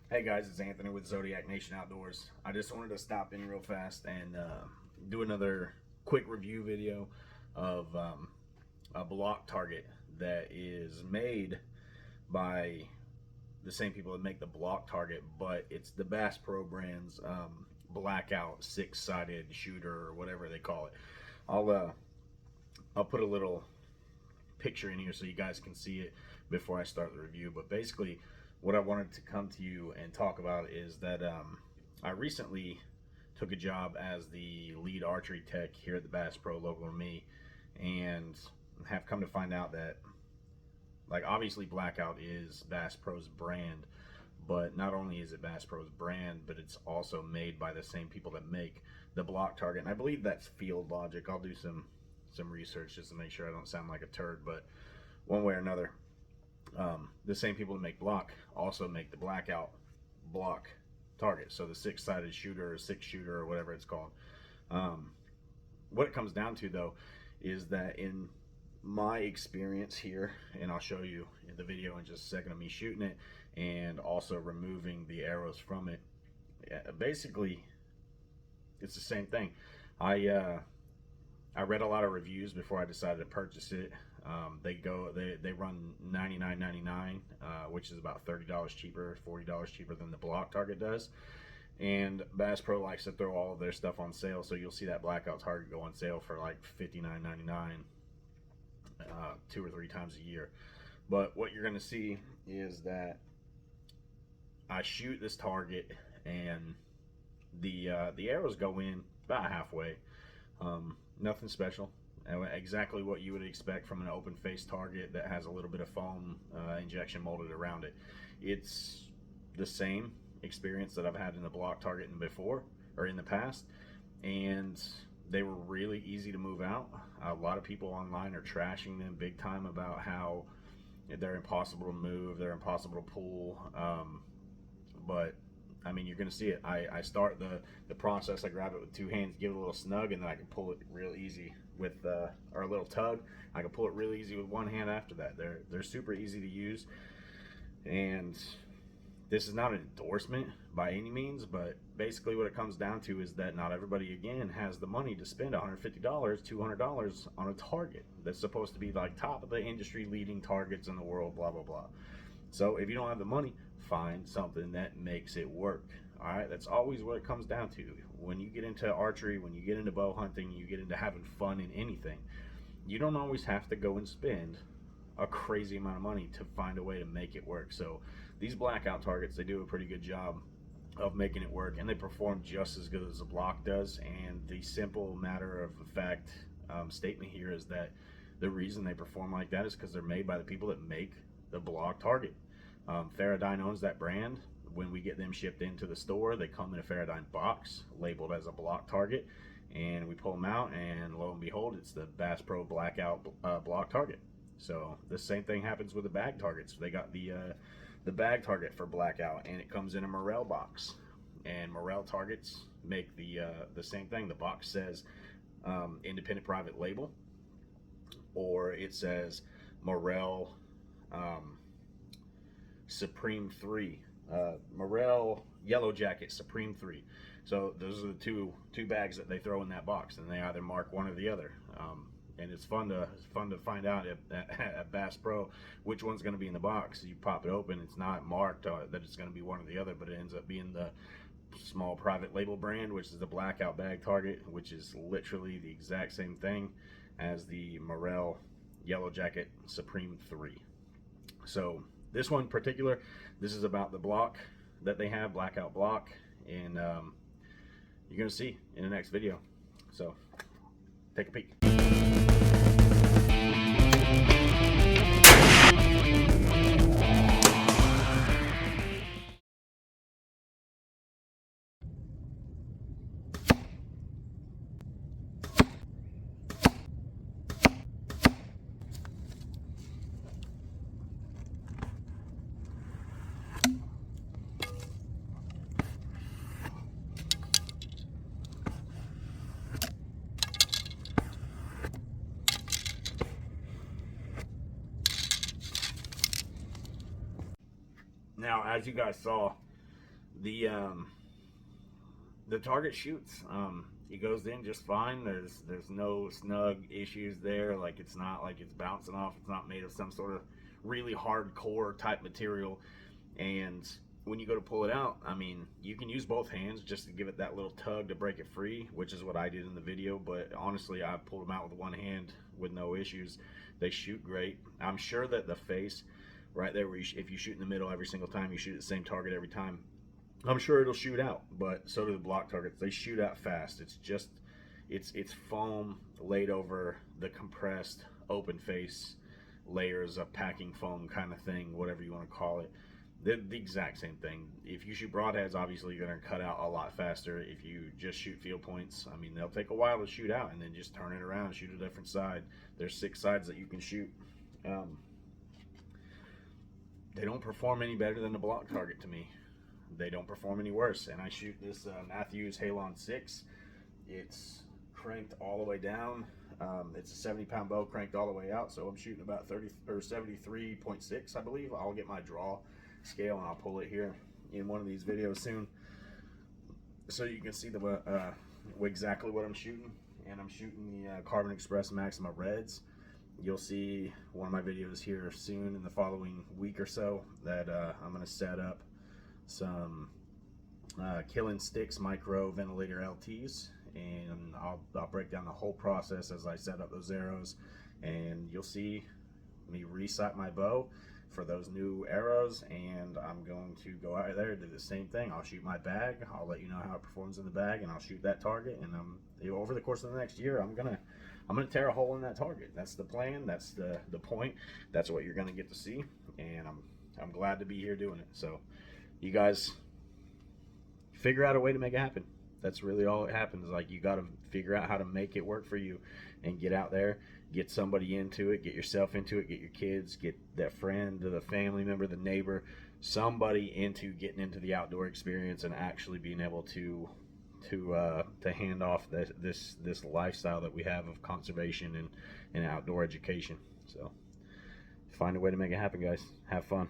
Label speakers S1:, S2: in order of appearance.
S1: Hey guys, it's Anthony with Zodiac Nation Outdoors. I just wanted to stop in real fast and do another quick review video of a block target that is made by the same people that make the block target, but it's the Bass Pro brand's Blackout six-sided shooter or whatever they call it. I'll put a little picture in here so you guys can see it before I start the review. But basically, what I wanted to come to you and talk about is that I recently took a job as the lead archery tech here at the Bass Pro local to me, and have come to find out that, like, obviously Blackout is Bass Pro's brand, but not only is it Bass Pro's brand, but it's also made by the same people that make the block target. And I believe that's field logic. I'll do some research just to make sure I don't sound like a turd, but one way or another, the same people that make block also make the Blackout block target. So the six-sided shooter or six shooter or whatever it's called. What it comes down to, though, is that in my experience here, and I'll show you in the video in just a second of me shooting it and also removing the arrows from it, basically it's the same thing. I read a lot of reviews before I decided to purchase it. They run $99.99, which is about $30 cheaper, $40 cheaper than the block target does. And Bass Pro likes to throw all of their stuff on sale, so you'll see that Blackout target go on sale for like $59.99 2 or 3 times a year. But what you're going to see is that I shoot this target, and the arrows go in about halfway. Nothing special. Exactly what you would expect from an open face target that has a little bit of foam injection molded around it. It's the same experience that I've had in the block target and before, or in the past, and they were really easy to move out. A lot of people online are trashing them big time about how they're impossible to move, they're impossible to pull, but I mean, you're going to see it. I start the process, I grab it with 2 hands, give it a little snug, and then I can pull it real easy with, or a little tug. I can pull it real easy with 1 hand after that. They're super easy to use, and this is not an endorsement by any means, but basically what it comes down to is that not everybody, again, has the money to spend $150, $200 on a target that's supposed to be like top of the industry leading targets in the world, blah, blah, blah. So if you don't have the money, find something that makes it work. All right, that's always what it comes down to. When you get into archery, when you get into bow hunting, you get into having fun in anything, you don't always have to go and spend a crazy amount of money to find a way to make it work. So these Blackout targets, they do a pretty good job of making it work, and they perform just as good as the block does. And the simple matter of fact statement here is that the reason they perform like that is because they're made by the people that make the block target. Faradyne owns that brand. When we get them shipped into the store, they come in a Faradyne box labeled as a block target, and we pull them out, and lo and behold, it's the Bass Pro Blackout block target. So the same thing happens with the bag targets. They got the bag target for Blackout, and it comes in a Morel box. And Morel targets make the same thing. The box says independent private label, or it says Morel Supreme 3, Morel Yellow Jacket Supreme 3. So those are the two bags that they throw in that box, and they either mark one or the other. And it's fun to find out at Bass Pro which one's going to be in the box. You pop it open, it's not marked that it's going to be one or the other, but it ends up being the small private label brand, which is the Blackout bag target, which is literally the exact same thing as the Morel Yellow Jacket Supreme 3. So this one in particular, this is about the block that they have, Blackout block, and you're going to see in the next video. So take a peek. Now, as you guys saw, The target shoots. It goes in just fine. There's no snug issues there. Like, it's not like it's bouncing off. It's not made of some sort of really hardcore type material. And when you go to pull it out, I mean, you can use both hands just to give it that little tug to break it free, which is what I did in the video. But honestly, I pulled them out with one hand with no issues. They shoot great. I'm sure that the face right there, where if you shoot in the middle every single time, you shoot at the same target every time, I'm sure it'll shoot out. But so do the block targets. They shoot out fast. It's just, it's foam laid over the compressed open face layers of packing foam kind of thing, whatever you want to call it. They're the exact same thing. If you shoot broadheads, obviously you're going to cut out a lot faster. If you just shoot field points, I mean, they'll take a while to shoot out, and then just turn it around, shoot a different side. There's 6 sides that you can shoot. They don't perform any better than the block target to me. They don't perform any worse. And I shoot this Matthews Halon 6. It's cranked all the way down. It's a 70-pound bow cranked all the way out, so I'm shooting about 30 or 73.6, I believe. I'll get my draw scale and I'll pull it here in one of these videos soon, so you can see the exactly what I'm shooting. And I'm shooting the Carbon Express Maxima Reds. You'll see one of my videos here soon in the following week or so that I'm going to set up some Killing Sticks micro ventilator LTs, and I'll break down the whole process as I set up those arrows, and you'll see me resight my bow for those new arrows. And I'm going to go out there and do the same thing. I'll shoot my bag. I'll let you know how it performs in the bag, and I'll shoot that target. And over the course of the next year, I'm gonna tear a hole in that target. That's the plan. That's the point. That's what you're gonna get to see. And I'm glad to be here doing it. So you guys figure out a way to make it happen. That's really all it happens. Like, you got to figure out how to make it work for you, and get out there, get somebody into it, get yourself into it, get your kids, get that friend, the family member, the neighbor, somebody into getting into the outdoor experience and actually being able to hand off this lifestyle that we have of conservation and outdoor education. So find a way to make it happen, guys. Have fun.